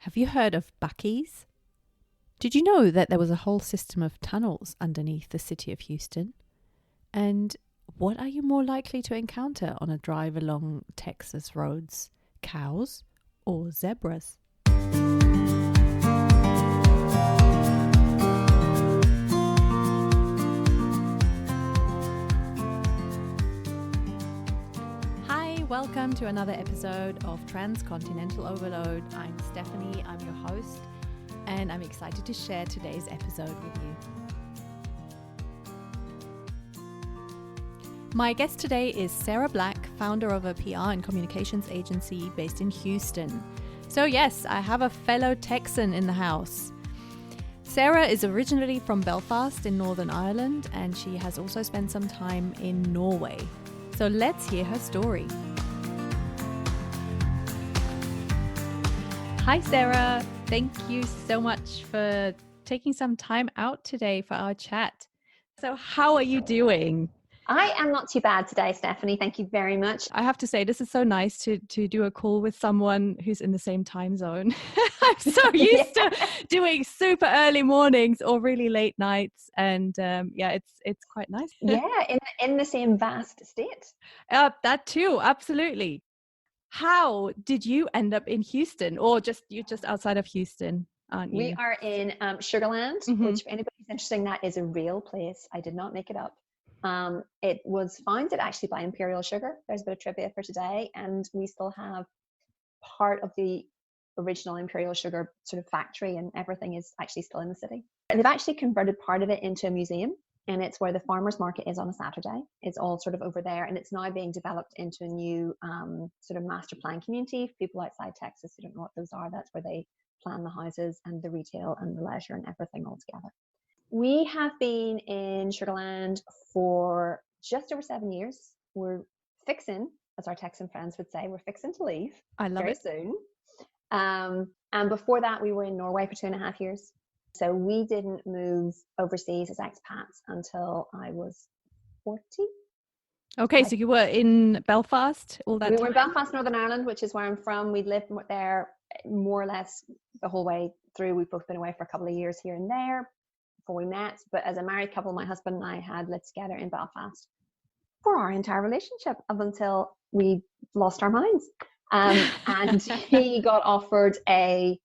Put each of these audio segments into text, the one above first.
Have you heard of Buc-ee's? Did you know that there was a whole system of tunnels underneath the city of Houston? And what are you more likely to encounter on a drive along Texas roads? Cows or zebras? Hi, welcome to another episode of Transcontinental Overload. I'm Stephanie, I'm your host, and I'm excited to share today's episode with you. My guest today is Sarah Black, founder of a PR and communications agency based in Houston. So yes, I have a fellow Texan in the house. Sarah is originally from Belfast in Northern Ireland, and she has also spent some time in Norway. So let's hear her story. Hi, Sarah. Thank you so much for taking some time out today for our chat. So how are you doing? I am not too bad today, Stephanie. Thank you very much. I have to say, this is so nice to do a call with someone who's in the same time zone. I'm so used to doing super early mornings or really late nights. And it's quite nice. In the same vast state. That too, absolutely. How did you end up in Houston, or you're just outside of Houston, aren't you? We are in Sugarland, which for anybody who's interested, that is a real place. I did not make it up. It was founded actually by Imperial Sugar. There's a bit of trivia for today, and we still have part of the original Imperial Sugar sort of factory, and everything is actually still in the city. And they've actually converted part of it into a museum, and it's where the farmers market is on a Saturday. It's all sort of over there, and it's now being developed into a new sort of master plan community. For people outside Texas who don't know what those are, that's where they plan the houses and the retail and the leisure and everything all together. We have been in Sugarland for just over 7 years. We're fixing, as our Texan friends would say, we're fixing to leave. I love very it. soon. And before that, we were in Norway for 2.5 years. So we didn't move overseas as expats until I was 40. Okay, so you were in Belfast all that time? We were in Belfast, Northern Ireland, which is where I'm from. We lived there more or less the whole way through. We've both been away for a couple of years here and there before we met. But as a married couple, my husband and I had lived together in Belfast for our entire relationship up until we lost our minds. And he got offered the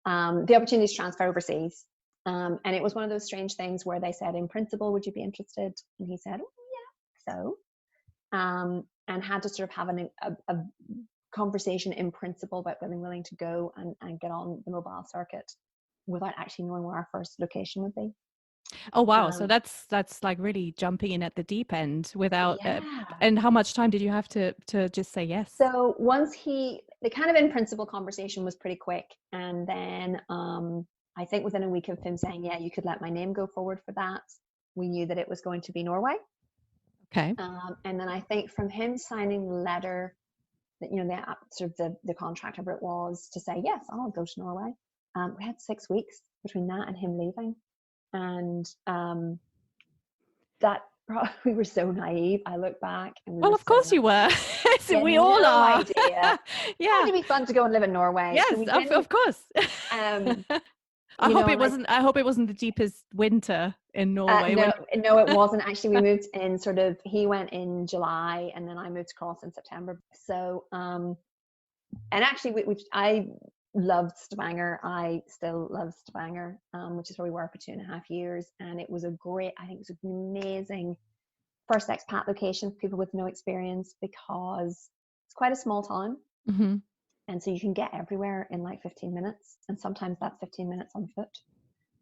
opportunity to transfer overseas. And it was one of those strange things where they said, in principle, would you be interested? And he said, oh, yeah, so. And had to sort of have a conversation in principle about being willing to go and get on the mobile circuit without actually knowing where our first location would be. Oh, wow. So that's like really jumping in at the deep end without, and how much time did you have to just say yes? So once the kind of in principle conversation was pretty quick. And then I think within a week of him saying, yeah, you could let my name go forward for that, we knew that it was going to be Norway. Okay. And then I think from him signing the letter that, the contract, whatever it was, to say, yes, I'll go to Norway. We had 6 weeks between that and him leaving. And that we were so naive. I look back and of course you were. We all are. Idea. Yeah. It'd be fun to go and live in Norway. Yes, so of course. I hope it wasn't the deepest winter in Norway. No, it wasn't. Actually, we moved in he went in July and then I moved across in September. So, and actually I loved Stavanger. I still love Stavanger, which is where we were for 2.5 years. And it was an amazing first expat location for people with no experience, because it's quite a small town. Mm-hmm. And so you can get everywhere in like 15 minutes. And sometimes that's 15 minutes on foot.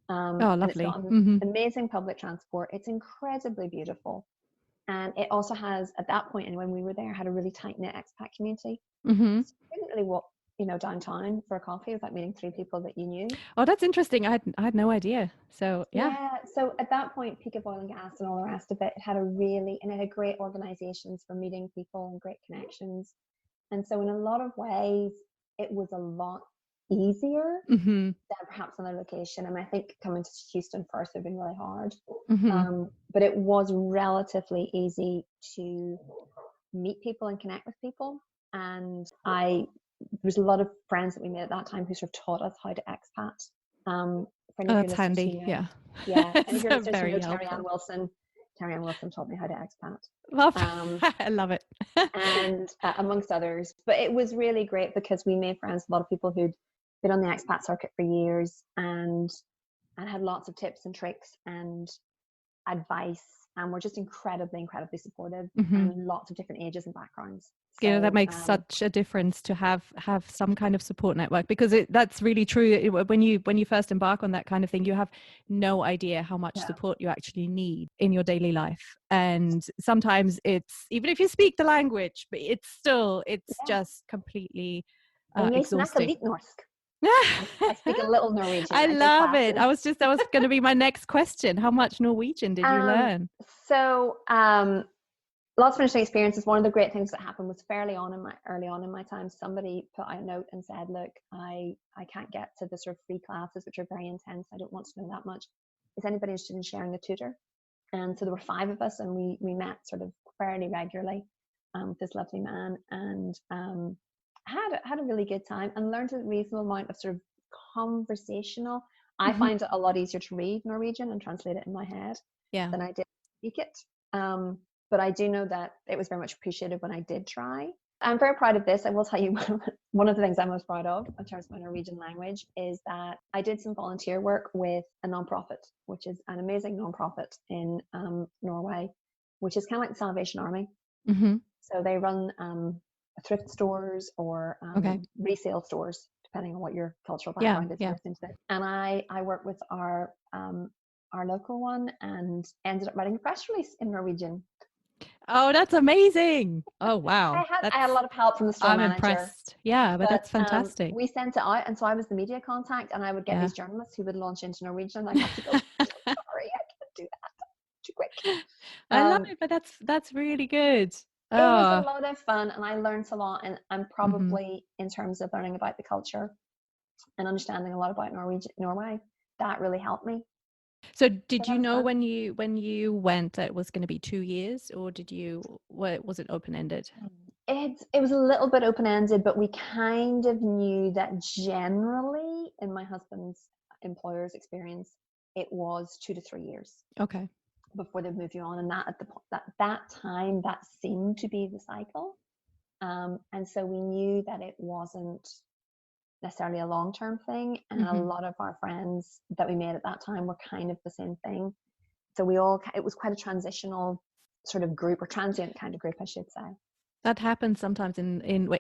Lovely. It's got amazing public transport. It's incredibly beautiful. And it also has, at that point, and when we were there, had a really tight-knit expat community. Mm-hmm. So you couldn't really walk, downtown for a coffee without meeting 3 people that you knew. Oh, that's interesting. I had no idea. So, yeah. Yeah. So at that point, peak of oil and gas and all the rest of it, it had great organizations for meeting people and great connections. And so in a lot of ways, it was a lot easier than perhaps another location. And I think coming to Houston first would have been really hard. But it was relatively easy to meet people and connect with people. And I was a lot of friends that we made at that time who sort of taught us how to expat. For any Oh, of your that's listeners who handy. know, Yeah. yeah, any of It's your listeners who very know Terry Ann helpful. Wilson, Terry Ann Wilson taught me how to expat. Well, Um, I love it. and amongst others. But it was really great because we made friends with a lot of people who'd been on the expat circuit for years and had lots of tips and tricks and advice, and were just incredibly supportive, Hmm. and lots of different ages and backgrounds. You know, that So makes such a difference to have some kind of support network, because that's really true. When you first embark on that kind of thing, you have no idea how much yeah, support you actually need in your daily life. And sometimes it's, even if you speak the language, but it's yeah. just completely And jeg snakker exhausting. litt norsk. I speak a little Norwegian. I I take love it. classes. That was going to be my next question. How much Norwegian did you learn? So lots of interesting experiences. One of the great things that happened was early on in my time, somebody put out a note and said, look, I can't get to the sort of free classes, which are very intense. I don't want to know that much. Is anybody interested in sharing a tutor? And so there were 5 of us, and we met sort of fairly regularly with this lovely man, and had a really good time, and learned a reasonable amount of sort of conversational. I Hmm. find it a lot easier to read Norwegian and translate it in my head Yeah. than I did speak it. But I do know that it was very much appreciated when I did try. I'm very proud of this. I will tell you, one of the things I'm most proud of in terms of my Norwegian language is that I did some volunteer work with a nonprofit, which is an amazing nonprofit in Norway, which is kind of like the Salvation Army. Hmm. So they run thrift stores or Okay. resale stores, depending on what your cultural Yeah. background is Yeah. you're into it. And I work with our local one, and ended up writing a press release in Norwegian. Oh, that's amazing. Oh, wow. I had a lot of help from the store I'm manager, impressed. Yeah, but but that's fantastic. we sent it out, and so I was the media contact, and I would get Yeah. these journalists who would launch into Norwegian, and I'd have to go, sorry, I can't do that too quick. I love Um, it, but that's really good. it was a Oh. lot of fun, and I learned a lot, and Hmm. probably in terms of learning about the culture and understanding a lot about Norway, that really helped me. So So did that you was know fun. when you went that it was going to be 2 years, or was it open-ended? It was a little bit open-ended, but we kind of knew that generally, in my husband's employer's experience, it was 2 to 3 years Okay. before they move you on, and that at that time, that seemed to be the cycle. And so we knew that it wasn't necessarily a long-term thing, and a Hmm. lot of our friends that we made at that time were kind of the same thing. So it was quite a transitional sort of group, or transient kind of group, I should say. That happens sometimes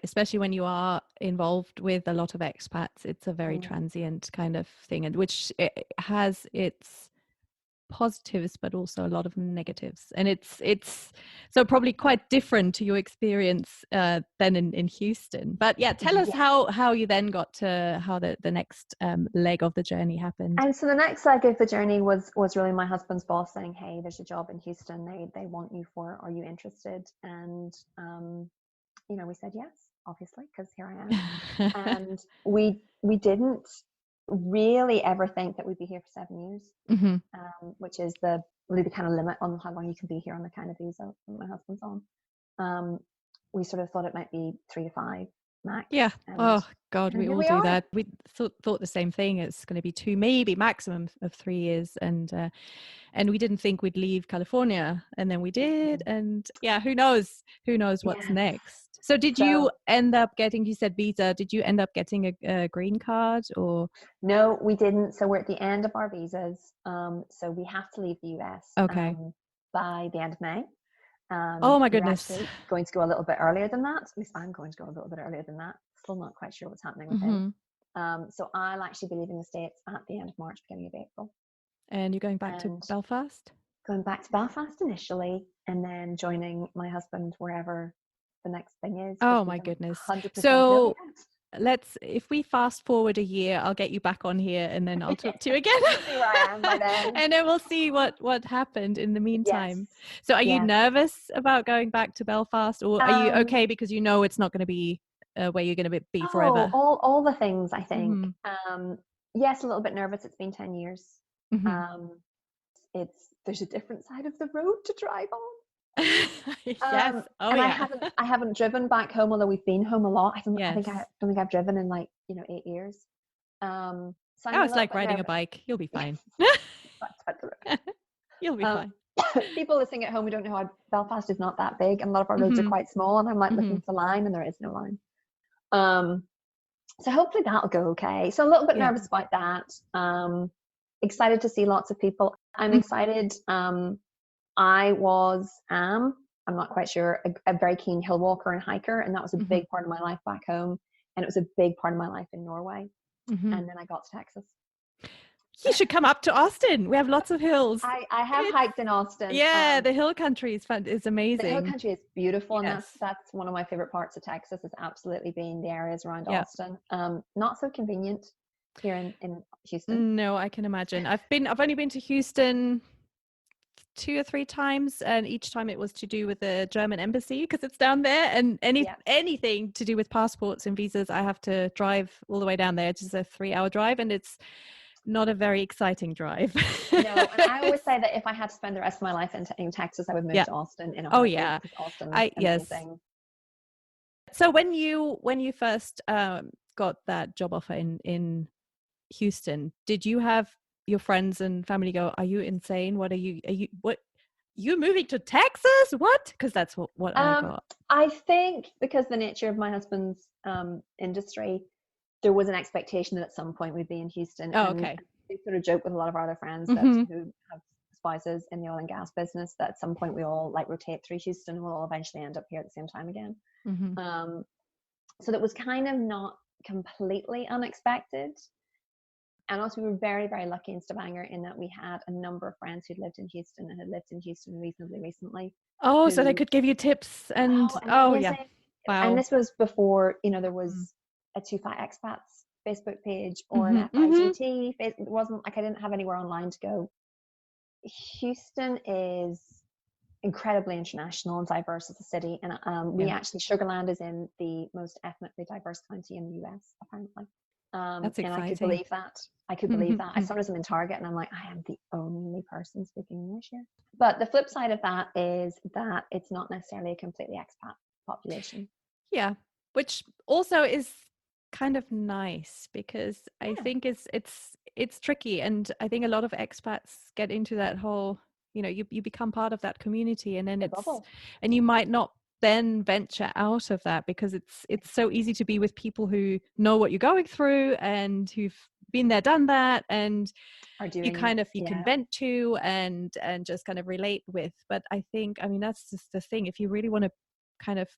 especially when you are involved with a lot of expats. It's a very Mm. transient kind of thing, and which it has its positives but also a lot of negatives, and it's so probably quite different to your experience than in Houston. But yeah, tell us Yes. how you then got to how the next leg of the journey happened. And so the next leg of the journey was really my husband's boss saying, "Hey, there's a job in Houston. They want you for. Are you interested?" And we said yes, obviously, because here I am. And we didn't really ever think that we'd be here for 7 years, Hmm. which is the kind of limit on how long you can be here on the kind of visa that my husband's on. We sort of thought it might be 3 to 5 max. Yeah. And Oh God, we here all we do are. that. We thought the same thing. It's going to be 2, maybe maximum of 3 years, and we didn't think we'd leave California, and then we did, and yeah, who knows what's Yes. next. So did you So end up getting, you said visa, did you end up getting a green card, or? no, we didn't. So we're at the end of our visas. So we have to leave the US Okay. by the end of May. Oh my We're goodness. actually going to go a little bit earlier than that. At least I'm going to go a little bit earlier than that. Still not quite sure what's happening with him. Hmm. So I'll actually be leaving the States at the end of March, beginning of April. And you're going back to And Belfast? going back to Belfast initially, and then joining my husband wherever the next thing is, because Oh we my don't goodness. 100% know So yet. if we fast forward a year, I'll get you back on here, and then I'll talk to you again. You'll see where I am by then. And then we'll see what happened in the Yes. meantime. So are you Yes. nervous about going back to Belfast, or are you okay because you know it's not going to be where you're going to be forever? All the things, I think. Mm-hmm. Yes, a little bit nervous. It's been 10 years. Mm-hmm. There's a different side of the road to drive on. Yes. Oh And yeah. I haven't driven back home, although we've been home a lot. I Yes. don't think I've driven in like, 8 years. So I'm Oh, a it's little like bit riding a nervous. bike. You'll be fine. You'll be Um, fine. people listening at home who don't know how Belfast is not that big, and a lot of our roads are Hmm. quite small, and I'm like looking Hmm. for the line, and there is no line. So hopefully that'll go okay. So a little bit Yeah. nervous about that. Excited to see lots of people. I'm excited. I'm not quite sure, a very keen hill walker and hiker, and that was a big part of my life back home, and it was a big part of my life in Norway. And then I got to Texas. You should come up to Austin. We have lots of hills. I have hiked in Austin. Yeah, the hill country is fun. It's amazing. The hill country is beautiful, yes. and that's one of my favorite parts of Texas, is absolutely being the areas around Yeah. Austin. Not so convenient here in Houston. No, I can imagine. I've only been to Houston 2 or 3 times, and each time it was to do with the German embassy because it's down there, and anything to do with passports and visas, I have to drive all the way down there. It's just a 3-hour drive, and it's not a very exciting drive. No, and I always say that if I had to spend the rest of my life in Texas, I would move to Austin in a heartbeat. Yeah. Austin's amazing. Yes. So when you first got that job offer in Houston, did you have your friends and family go, "Are you insane? What you moving to Texas? What?" Because that's what I got. I think because the nature of my husband's industry, there was an expectation that at some point we'd be in Houston. Oh, and okay. we sort of joke with a lot of our other friends that who have spouses in the oil and gas business that at some point we all like rotate through Houston and we'll all eventually end up here at the same time again. So that was kind of not completely unexpected. And also, we were very, very lucky in Stavanger in that we had a number of friends who'd lived in Houston and had lived in Houston reasonably recently. Oh, so they could give you tips and yeah. Wow. And this was before, there was a Fat Expats Facebook page or an FIGT. It wasn't like I didn't have anywhere online to go. Houston is incredibly international and diverse as a city. And we actually, Sugar Land is in the most ethnically diverse county in the US, apparently. That's exciting. And I could believe that. I sometimes am in Target and I'm like, I am the only person speaking English here. But the flip side of that is that it's not necessarily a completely expat population. Yeah, which also is kind of nice because I think it's tricky, and I think a lot of expats get into that whole, you become part of that community, and then and you might not then venture out of that because it's so easy to be with people who know what you're going through and who've been there, done that, and you can vent to and just kind of relate with. But I think, that's just the thing. If you really want to kind of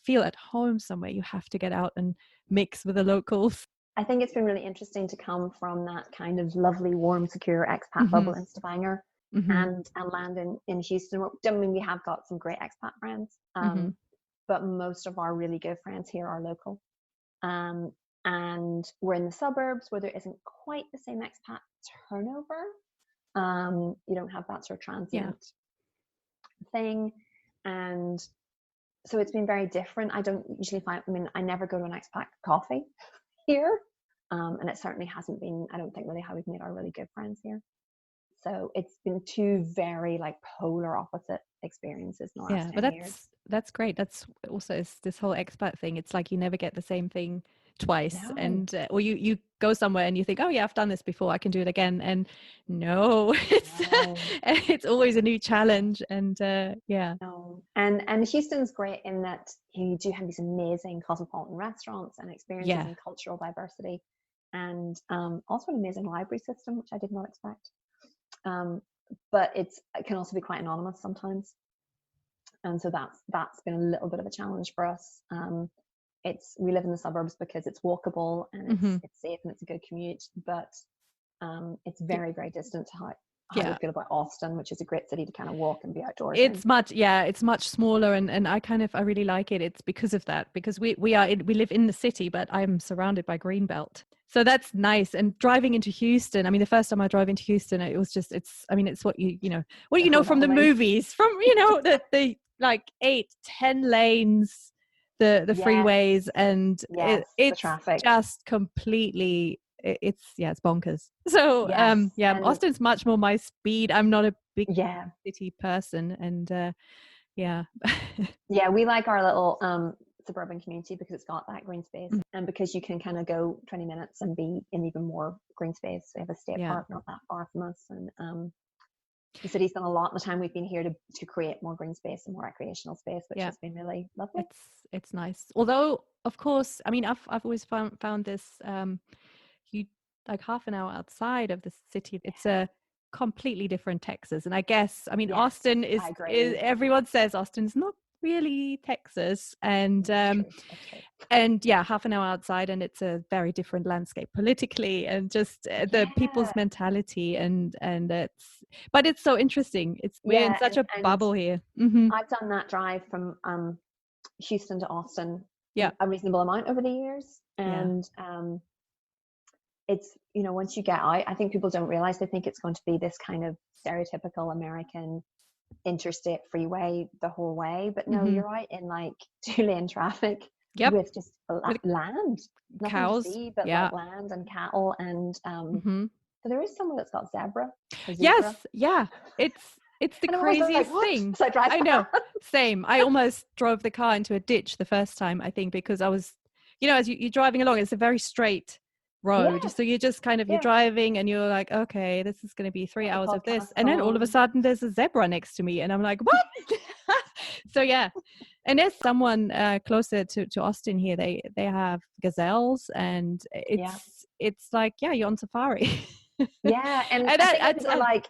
feel at home somewhere, you have to get out and mix with the locals. I think it's been really interesting to come from that kind of lovely, warm, secure expat bubble in Stavanger and land in Houston. I mean, we have got some great expat friends, but most of our really good friends here are local. And we're in the suburbs where there isn't quite the same expat turnover. You don't have that sort of transient thing. And so it's been very different. I don't usually I never go to an expat coffee here. And it certainly hasn't been, I don't think, really how we've made our really good friends here. So it's been two very polar opposite experiences in the last 10 years. That's great. That's also this whole expat thing. It's like you never get the same thing twice. No. And or you go somewhere and you think, oh yeah, I've done this before, I can do it again. And no, it's always a new challenge. And and Houston's great in that you do have these amazing cosmopolitan restaurants and experiences and cultural diversity, and also an amazing library system, which I did not expect. But it can also be quite anonymous sometimes, and so that's been a little bit of a challenge for us. We live in the suburbs because it's walkable and it's safe and it's a good commute, but it's very, very distant to how we feel about Austin, which is a great city to kind of walk and be outdoors. It's much smaller, and I really like it. It's because of that, because we live in the city, but I'm surrounded by greenbelt. So that's nice. And driving into Houston, the first time I drove into Houston, it was just, it's what you know from the movies, from, the 8-10 lanes, the freeways, and it's just completely, it's bonkers. So Austin's much more my speed. I'm not a big city person, and Yeah. Yeah, we like our little suburban community because it's got that green space, Mm, and because you can kind of go 20 minutes and be in even more green space. We have a state yeah. park not that far from us, and the city's done a lot in the time we've been here to create more green space and more recreational space, which Yeah. has been really lovely. It's nice. Although, of course, I mean, I've always found this you like half an hour outside of the city. It's a completely different Texas. And I guess, I mean, Yes, Austin I is agree. everyone says Austin's not really Texas. And It's true. It's true. and yeah, half an hour outside, and it's a very different landscape politically, and just the people's Yeah, mentality, and but it's so interesting. We're in yeah, such a and bubble here. Hmm. I've done that drive from Houston to Austin Yeah, a reasonable amount over the years, yeah, and it's, you know, once you get out, I think people don't realize, they think it's going to be this kind of stereotypical American interstate freeway the whole way, but no, hmm, you're out in like 2-lane traffic yep, with just with land, nothing to cows. see but Yeah. like land and cattle, and Hmm. but there is somewhere that's got a zebra, Yes, yeah. It's the and I'm always like, craziest what? thing. So I drive I know. past. Same. I almost drove the car into a ditch the first time, I think, because I was, as you're driving along, it's a very straight road. Yeah, So you're just kind of, you're yeah. driving and you're like, okay, this is going to be 3 hours Got of the this. podcast And then all of a on. sudden there's a zebra next to me. And I'm like, what? So yeah. And there's someone closer to Austin here. They have gazelles, and Yeah, it's like, yeah, you're on safari. yeah, and And I think when people are like,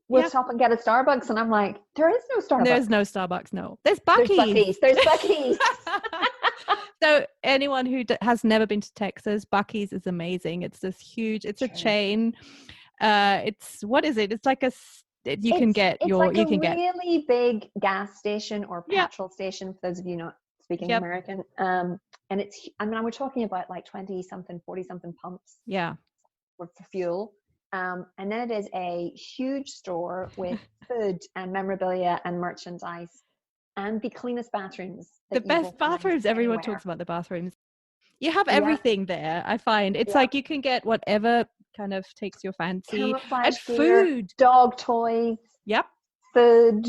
we'll yeah, stop and get a Starbucks, and I'm like, there is no there's Starbucks. no Starbucks. No, there's There's Buc-ee's. Buc-ee's. There's Buc-ee's. So anyone who has never been to Texas, Buc-ee's is amazing. It's this huge. It's a True. chain. It's what is it? It's like you can get It's your like a you can get really big gas station or yeah, petrol station, for those of you not speaking yep, American. And it's, I mean, we're talking about like 20 something, 40 something pumps yeah. for fuel. And then it is a huge store with food and memorabilia and merchandise and the cleanest bathrooms The that you will best find bathrooms. Everyone talks anywhere. about the bathrooms. You have Yeah, everything there. I find it's yeah. like you can get whatever kind of takes your fancy, and Camouflage gear, food. dog toys, Yep. food,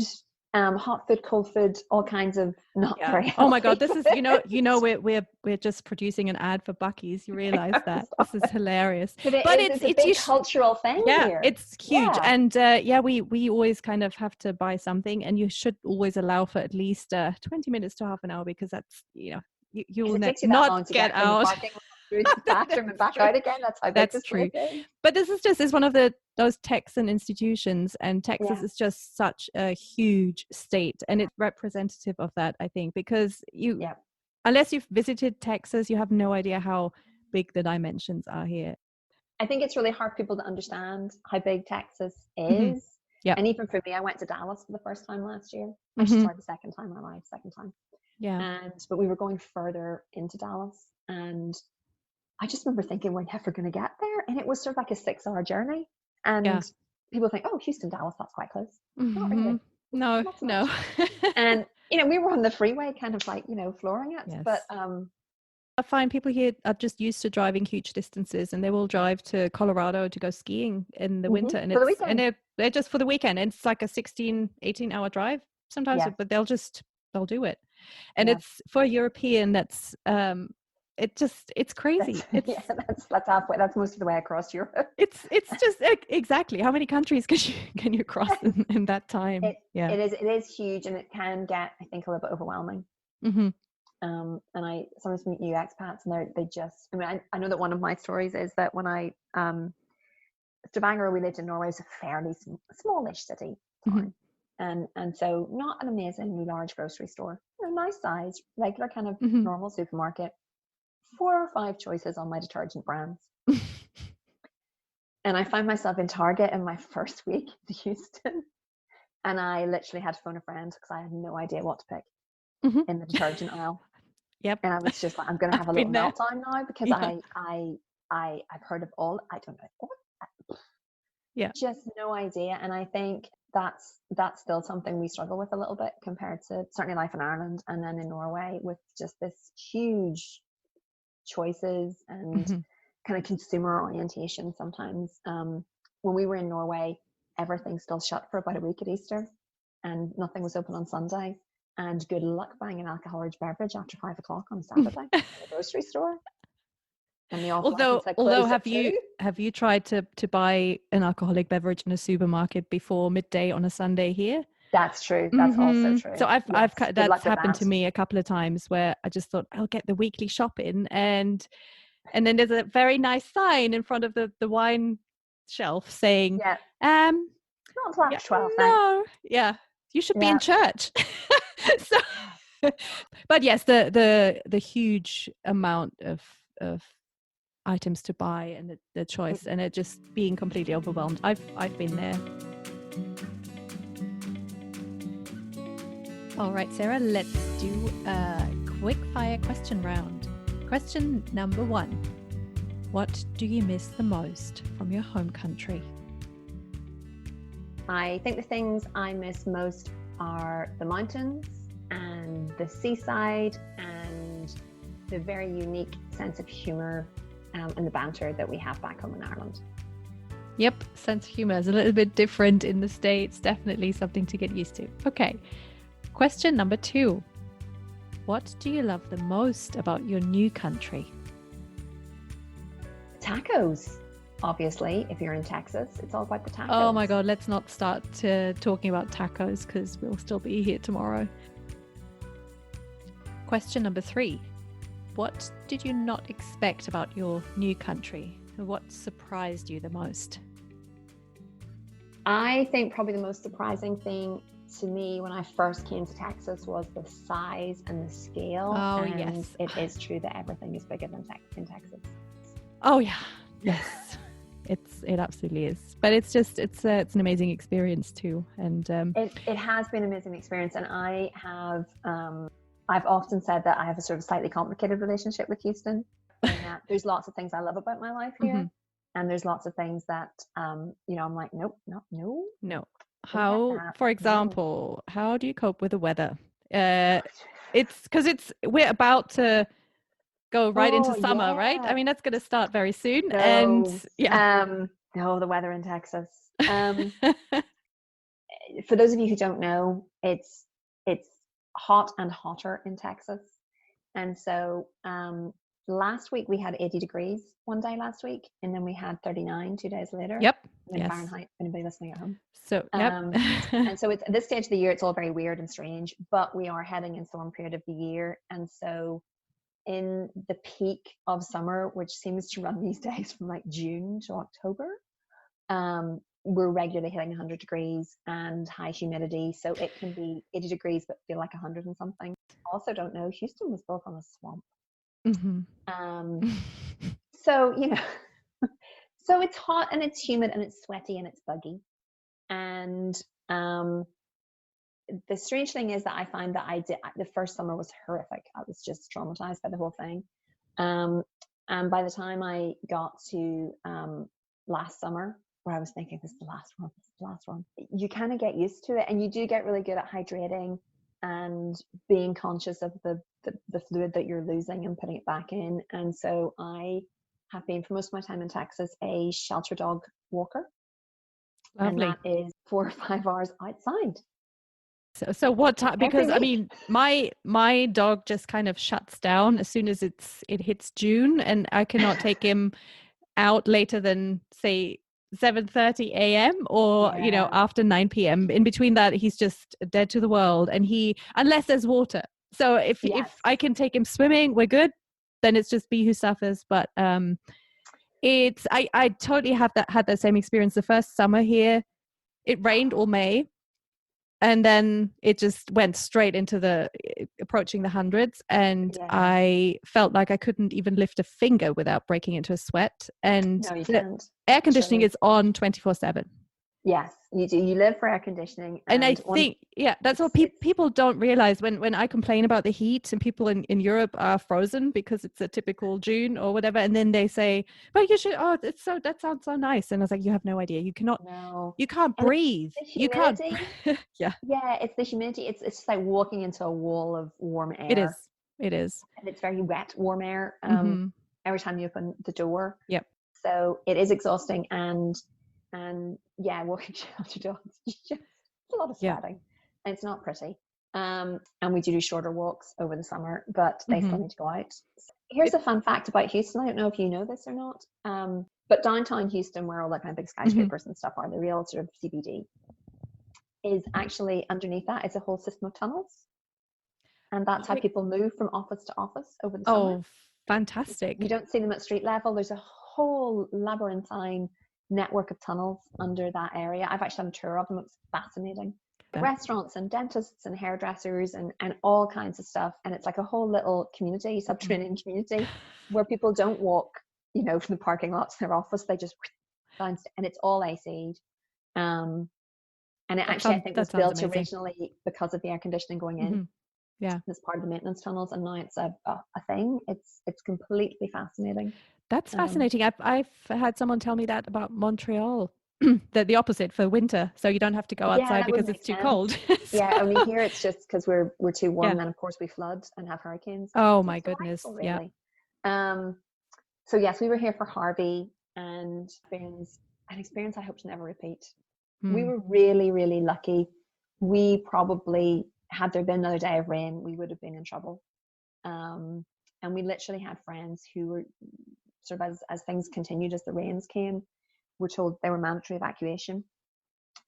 hot food, cold food, all kinds of not Yeah. very Oh my God, healthy this is food. we're just producing an ad for Buc-ee's. You realize that? This is hilarious. But it But is, it's a big cultural thing yeah, here. it's huge. Yeah. And yeah, we always kind of have to buy something, and you should always allow for at least 20 minutes to half an hour, because that's, you Because will it takes you that not long to get get from the out. parking lot through the bathroom and That's back true. out again. That's how big That's this place true. is. But this is one of those Texan institutions, and Texas Yeah. is just such a huge state, and it's representative of that, I think, because Yeah. unless you've visited Texas, you have no idea how big the dimensions are here. I think it's really hard for people to understand how big Texas Hmm. is. Yeah. And even for me, I went to Dallas for the first time last year. Actually, Hmm. sorry, the second time in my life, second time. Yeah. But we were going further into Dallas, and I just remember thinking, we're never going to get there. And it was sort of like a 6-hour journey. Yeah. And people think, oh, Houston, Dallas, that's quite close. Not Hmm. really, No, not so no. much. And, we were on the freeway kind of like, flooring it. Yes. But I find people here are just used to driving huge distances, and they will drive to Colorado to go skiing in the winter, and for the weekend. they're just for the weekend, and it's like a 18 hour drive sometimes, Yeah. but they'll do it. And Yeah. it's for a European, that's it's crazy. Yeah, that's halfway. That's most of the way across Europe. It's just exactly how many countries can you cross in that time? Yeah. It is huge, and it can get, I think, a little bit overwhelming. Mm-hmm. And I sometimes meet new expats, and they just, I mean, I know that one of my stories is that when I Stavanger, we lived in Norway, is a fairly smallish city town. Mm-hmm. And so not an amazingly large grocery store, nice size, regular kind of Mm-hmm. normal supermarket, 4 or 5 choices on my detergent brands. And I find myself in Target in my first week in Houston, and I literally had to phone a friend because I had no idea what to pick Mm-hmm. in the detergent aisle. Yep. And I was just like, I'm going to have a I've little been there. meltdown now, because Yeah. I've heard of all, I don't know. Yeah. Just no idea. And I think that's still something we struggle with a little bit, compared to certainly life in Ireland and then in Norway, with just this huge choices and Mm-hmm. kind of consumer orientation sometimes. When we were in Norway, everything still shut for about a week at Easter, and nothing was open on Sunday. And good luck buying an alcoholic beverage after 5 o'clock on Saturday in the grocery store. And the off-licence had Although closed at 2. have you tried to buy an alcoholic beverage in a supermarket before midday on a Sunday here? That's true. That's also true. So I've Yes, good luck that's with happened that. to me a couple of times where I just thought I'll get the weekly shop in, and then there's a very nice sign in front of the wine shelf saying, Yeah, um, not until yeah, after 12, thanks. no, yeah, you should be Yeah. in church. So, but yes, the huge amount of items to buy and the choice, and it just being completely overwhelmed. I've been there. All right, Sarah, let's do a quick fire question round. Question number 1. What do you miss the most from your home country? I think the things I miss most are the mountains and the seaside and the very unique sense of humour and the banter that we have back home in Ireland. Yep, sense of humour is a little bit different in the States. Definitely something to get used to. Okay, question number 2. What do you love the most about your new country? Tacos, obviously. If you're in Texas, it's all about the tacos. Oh my God, let's not start talking about tacos because we'll still be here tomorrow. Question number 3. What did you not expect about your new country? What surprised you the most? I think probably the most surprising thing to me when I first came to Texas was the size and the scale. Oh, and yes. It is true that everything is bigger than in Texas. Oh yeah, yes. It absolutely is, but it's an amazing experience too, and it has been an amazing experience, and I've often said that I have a sort of slightly complicated relationship with Houston, and that there's lots of things I love about my life here, and there's lots of things that I'm like, nope, no. How, for example, how do you cope with the weather? It's because we're about to go right into summer, right? I mean, that's going to start very soon. No, and yeah. No, the weather in Texas. For those of you who don't know, it's hot and hotter in Texas. And so last week we had 80 degrees one day last week, and then we had 39 2 days later. Yep. In Fahrenheit, anybody listening at home. So, yep. And so it's at this stage of the year, it's all very weird and strange, but we are heading into the warm period of the year. And so in the peak of summer, which seems to run these days from like June to October, we're regularly hitting 100 degrees and high humidity. So it can be 80 degrees, but feel like 100 and something. Also don't know, Houston was built on a swamp. So, so it's hot and it's humid and it's sweaty and it's buggy. And the strange thing is that I find that the first summer was horrific. I was just traumatized by the whole thing. And by the time I got to last summer, where I was thinking, this is the last one, you kind of get used to it, and you do get really good at hydrating and being conscious of the fluid that you're losing and putting it back in. And so I have been, for most of my time in Texas, a shelter dog walker. Lovely. And that is 4 or 5 hours outside. So what time? Because I mean, my dog just kind of shuts down as soon as it hits June, and I cannot take him out later than say 7:30 a.m. or after 9 p.m. In between that, he's just dead to the world, and unless there's water. So if I can take him swimming, we're good. Then it's just me who suffers. But I totally had that same experience. The first summer here, it rained all May. And then it just went straight into approaching the hundreds. And I felt like I couldn't even lift a finger without breaking into a sweat. And no, you can't. Air conditioning is on 24/7. Yes, you do. You live for air conditioning. And I think, that's what people don't realize when I complain about the heat, and people in Europe are frozen because it's a typical June or whatever. And then they say, but you should, that sounds so nice. And I was like, you have no idea. You can't breathe. You can't. Yeah, it's the humidity. It's just like walking into a wall of warm air. It is. And it's very wet, warm air. Every time you open the door. Yep. So it is exhausting, and walking shelter dogs, it's a lot of sweating, and it's not pretty. And we do shorter walks over the summer, but they still need to go out. Here's a fun fact about Houston. I don't know if you know this or not, but downtown Houston, where all the kind of big skyscrapers and stuff are, the real sort of CBD, is actually underneath that is a whole system of tunnels. And that's how people move from office to office over the summer. Oh, fantastic. You don't see them at street level. There's a whole labyrinthine network of tunnels under that area. I've actually done a tour of them. It's fascinating. Restaurants and dentists and hairdressers and all kinds of stuff. And it's like a whole little community, subterranean community, where people don't walk, you know, from the parking lot to their office. They just bounce, and it's all AC'd. And it actually, I think, was built originally because of the air conditioning going in. Yeah, as part of the maintenance tunnels, and now it's a thing. It's completely fascinating. That's fascinating. I've had someone tell me that about Montreal, that the opposite for winter, so you don't have to go outside because it's too cold. Yeah, only here it's just because we're too warm, and of course we flood and have hurricanes. Oh my goodness, really. So yes, we were here for Harvey, and an experience I hope to never repeat. We were really, really lucky. We probably, had there been another day of rain, we would have been in trouble. And we literally had friends who were sort of, as things continued, as the rains came, were told they were mandatory evacuation.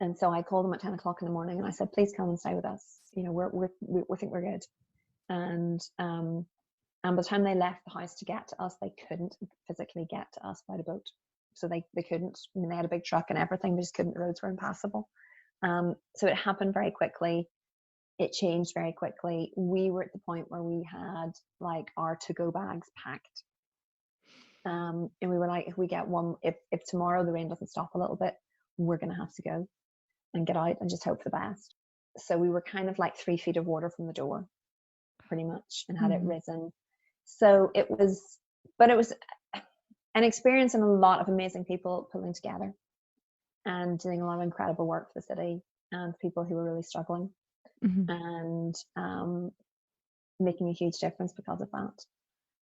And so I called them at 10 o'clock in the morning and I said, please come and stay with us. You know, we think we're good. And by the time they left the house to get to us, they couldn't physically get to us by the boat. So they couldn't. I mean, they had a big truck and everything, they just couldn't. The roads were impassable. So it happened very quickly. It changed very quickly. We were at the point where we had like our to-go bags packed. And we were like, if we get one, if tomorrow the rain doesn't stop a little bit, we're going to have to go and get out and just hope for the best. So we were kind of like 3 feet of water from the door, pretty much, and had it risen. So it was an experience, and a lot of amazing people pulling together and doing a lot of incredible work for the city and people who were really struggling. And making a huge difference because of that,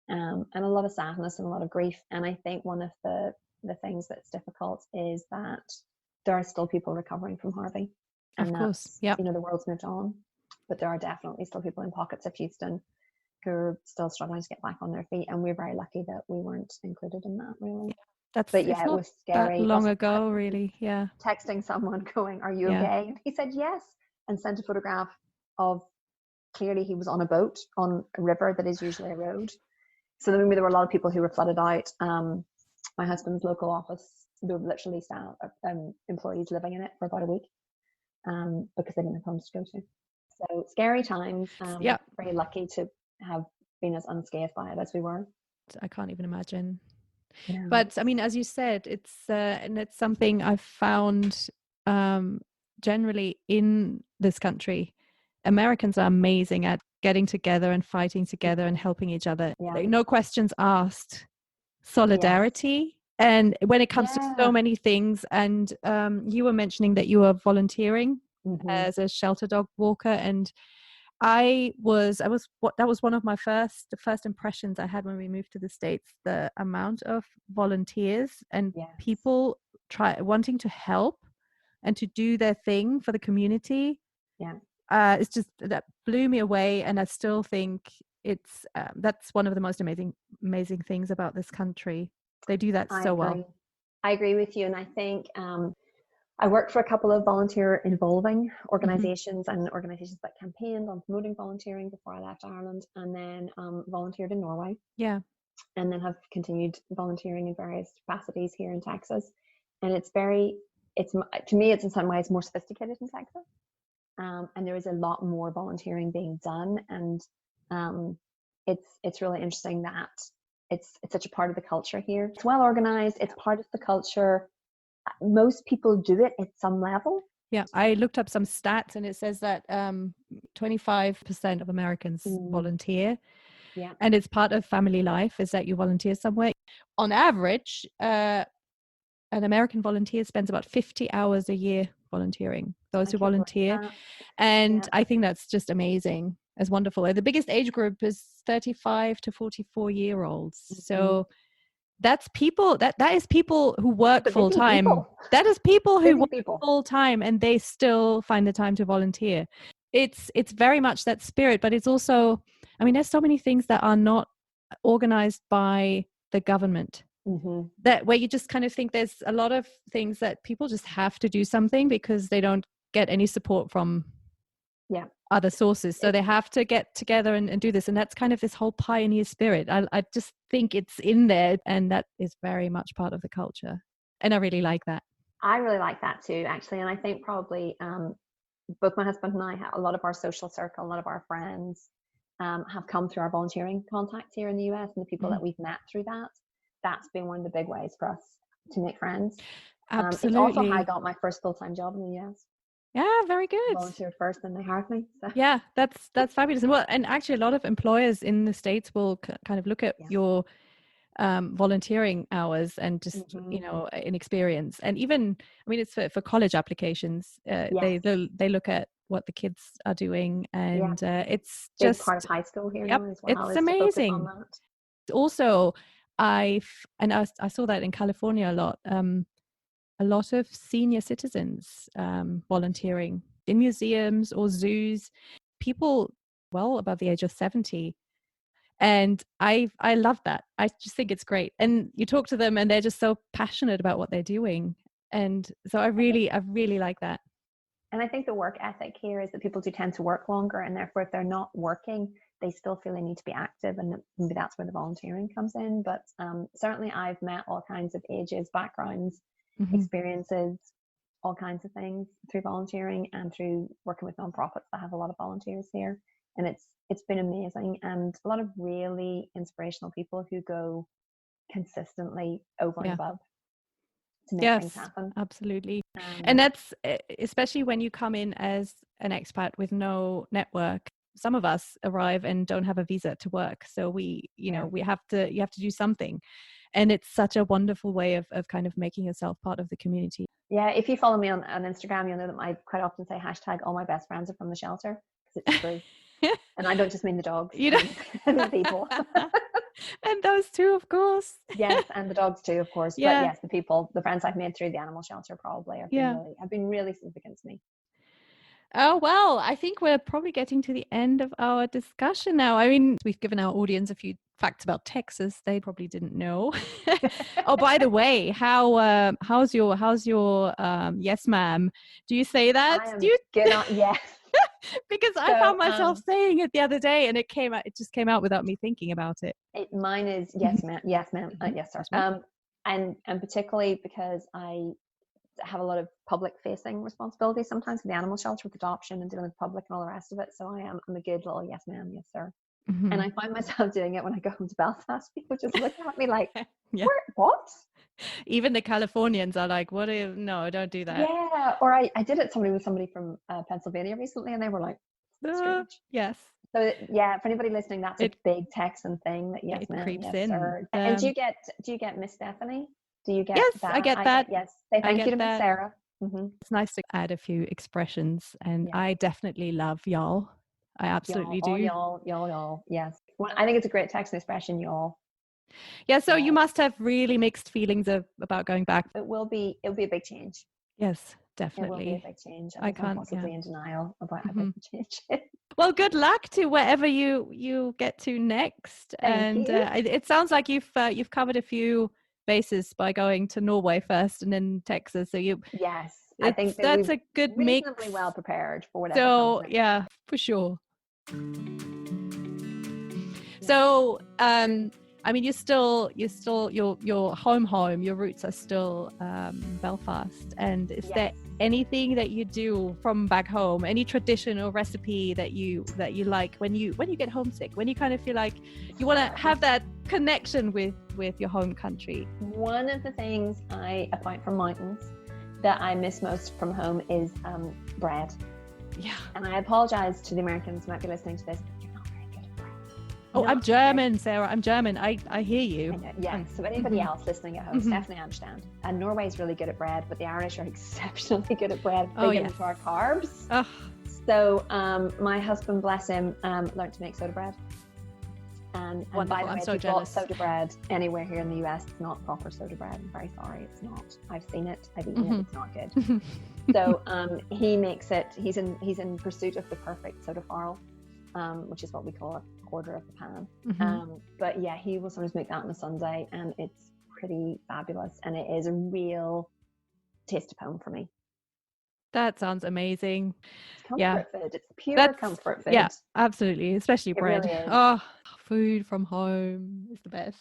and a lot of sadness and a lot of grief. And I think one of the things that's difficult is that there are still people recovering from Harvey. And of course, yeah, you know, the world's moved on, but there are definitely still people in pockets of Houston who are still struggling to get back on their feet, and we're very lucky that we weren't included in that, really. It was scary. That long ago, really. Yeah, texting someone going, "Are you okay?" And he said yes, and sent a photograph of, clearly he was on a boat on a river that is usually a road. So there were a lot of people who were flooded out. My husband's local office, there were literally employees living in it for about a week because they didn't have homes to go to. So scary times. Very lucky to have been as unscathed by it as we were. I can't even imagine. Yeah. But I mean, as you said, and it's something I've found generally in this country. Americans are amazing at getting together and fighting together and helping each other. Like, no questions asked. Solidarity. And when it comes to so many things, and you were mentioning that you were volunteering as a shelter dog walker, and that was one of my first impressions I had when we moved to the States, the amount of volunteers and people wanting to help and to do their thing for the community. It's just, that blew me away, and I still think it's that's one of the most amazing things about this country. They do that so well. I agree with you, and I think I worked for a couple of volunteer involving organizations and organizations that campaigned on promoting volunteering before I left Ireland, and then volunteered in Norway. Yeah, and then have continued volunteering in various capacities here in Texas. And to me, it's in some ways more sophisticated in Texas. And there is a lot more volunteering being done, and it's really interesting that it's such a part of the culture here. It's well organized. It's part of the culture. Most people do it at some level. Yeah, I looked up some stats, and it says that 25% of Americans volunteer. Yeah, and it's part of family life, is that you volunteer somewhere. On average, an American volunteer spends about 50 hours a year volunteering, those who volunteer. And I think that's just amazing. It's wonderful. The biggest age group is 35 to 44 year olds. So that's people, that is people who work full time. That is people who work full time, and they still find the time to volunteer. it's very much that spirit, but it's also, I mean, there's so many things that are not organized by the government. That where you just kind of think there's a lot of things that people just have to do something because they don't get any support from other sources. So they have to get together and do this. And that's kind of this whole pioneer spirit. I just think it's in there, and that is very much part of the culture. And I really like that. I really like that too, actually. And I think probably both my husband and I, a lot of our social circle, a lot of our friends have come through our volunteering contacts here in the US, and the people that we've met through that. That's been one of the big ways for us to make friends. Absolutely. It's also how I got my first full-time job in the US. Yeah, very good. I volunteered first, and they hired me. So. Yeah, that's fabulous. And well, and actually, a lot of employers in the States will kind of look at your volunteering hours and just you know, in experience. And even, I mean, it's for college applications. They look at what the kids are doing, and it's just big part of high school here now as well. It's amazing. Also, I saw that in California a lot of senior citizens volunteering in museums or zoos, people well above the age of 70. And I love that. I just think it's great. And you talk to them and they're just so passionate about what they're doing. And so I really like that. And I think the work ethic here is that people do tend to work longer, and therefore if they're not working, they still feel they need to be active, and maybe that's where the volunteering comes in. But certainly I've met all kinds of ages, backgrounds, experiences, all kinds of things through volunteering and through working with nonprofits that have a lot of volunteers here. And it's been amazing, and a lot of really inspirational people who go consistently over and above to make things happen. Absolutely. And that's especially when you come in as an expat with no network. Some of us arrive and don't have a visa to work, so you have to do something. And it's such a wonderful way of kind of making yourself part of the community. Yeah, if you follow me on Instagram, you'll know that I quite often say hashtag all my best friends are from the shelter, because it's true. And I don't just mean the dogs, and the people. And those too, of course. Yes, and the dogs too, of course. Yeah. But yes, the people, the friends I've made through the animal shelter probably have been really significant to me. Oh, well, I think we're probably getting to the end of our discussion now. I mean, we've given our audience a few facts about Texas they probably didn't know. Oh, by the way, how's your yes ma'am? Do you say that? Good on, yes. Because I found myself saying it the other day, and it just came out without me thinking about it. Mine is yes ma'am, yes ma'am, yes sir. And particularly because I have a lot of public facing responsibilities sometimes with the animal shelter, with adoption and dealing with public and all the rest of it. So I'm a good little yes ma'am, yes sir. And I find myself doing it when I go home to Belfast. People just look at me like, what? Even the Californians are like, no, don't do that. Yeah. Or I did it with somebody from Pennsylvania recently, and they were like, strange. Yes. So yeah, for anybody listening, that's a big Texan thing that yes ma'am, creeps yes in. sir. And do you get Miss Stephanie? Do you get that? I get that. Yes. Say thank you to Miss Sarah. It's nice to add a few expressions, and I definitely love y'all. I absolutely do. Y'all. Yes. Well, I think it's a great Texan expression, y'all. Yeah. So you must have really mixed feelings about going back. It'll be a big change. Yes, definitely. It will be a big change. I can't possibly in denial about how big the change. Well, good luck to wherever you get to next. Thank you. It sounds like you've covered a few bases by going to Norway first and then Texas. So yes, I think that's a good mix. Reasonably well prepared for whatever. So yeah, for sure. So I mean, you're still your home. Your roots are still Belfast. And is there anything that you do from back home? Any tradition or recipe that you like when you get homesick? When you kind of feel like you want to have that connection with your home country? One of the things apart from mountains, that I miss most from home is bread. Yeah. And I apologize to the Americans who might be listening to this. Oh, I'm German, Sarah. I'm German. I hear you. Yeah. So anybody else listening at home, Stephanie, I understand. And Norway is really good at bread, but the Irish are exceptionally good at bread. They get into our carbs. Oh. So my husband, bless him, learned to make soda bread. And by Wonderful. the I'm way, so if you bought jealous. soda bread anywhere here in the US, it's not proper soda bread. I'm very sorry, it's not. I've seen it, I've eaten it, it's not good. So he makes it, he's in pursuit of the perfect soda farl, which is what we call a quarter of the pan. But yeah, he will sometimes make that on a Sunday, and it's pretty fabulous, and it is a real taste of home for me. That sounds amazing. It's comfort food. It's pure comfort food. Yeah, absolutely. Especially bread. Really is. Oh, food from home is the best.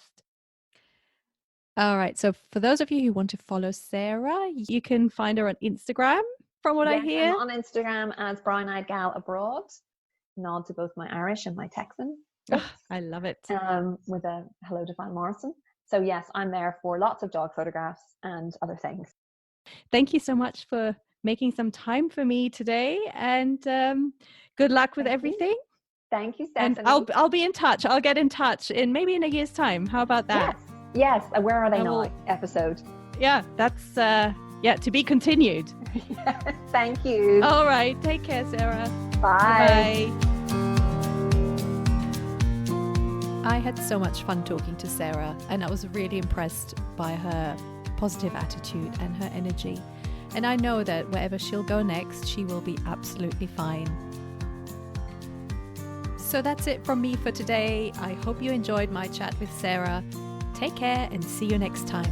All right. So for those of you who want to follow Sarah, you can find her on Instagram, from what I hear. I'm on Instagram as Brown Eyed Gal Abroad. Nod to both my Irish and my Texan. I love it. With a hello to Van Morrison. So yes, I'm there for lots of dog photographs and other things. Thank you so much for making some time for me today, and good luck with everything. Thank you, Stephanie. And I'll be in touch. I'll get in touch in maybe in a year's time. How about that? Yes. Where are they now? Episode. Yeah, that's to be continued. Thank you. All right. Take care, Sarah. Bye. Bye. I had so much fun talking to Sarah, and I was really impressed by her positive attitude and her energy. And I know that wherever she'll go next, she will be absolutely fine. So that's it from me for today. I hope you enjoyed my chat with Sarah. Take care and see you next time.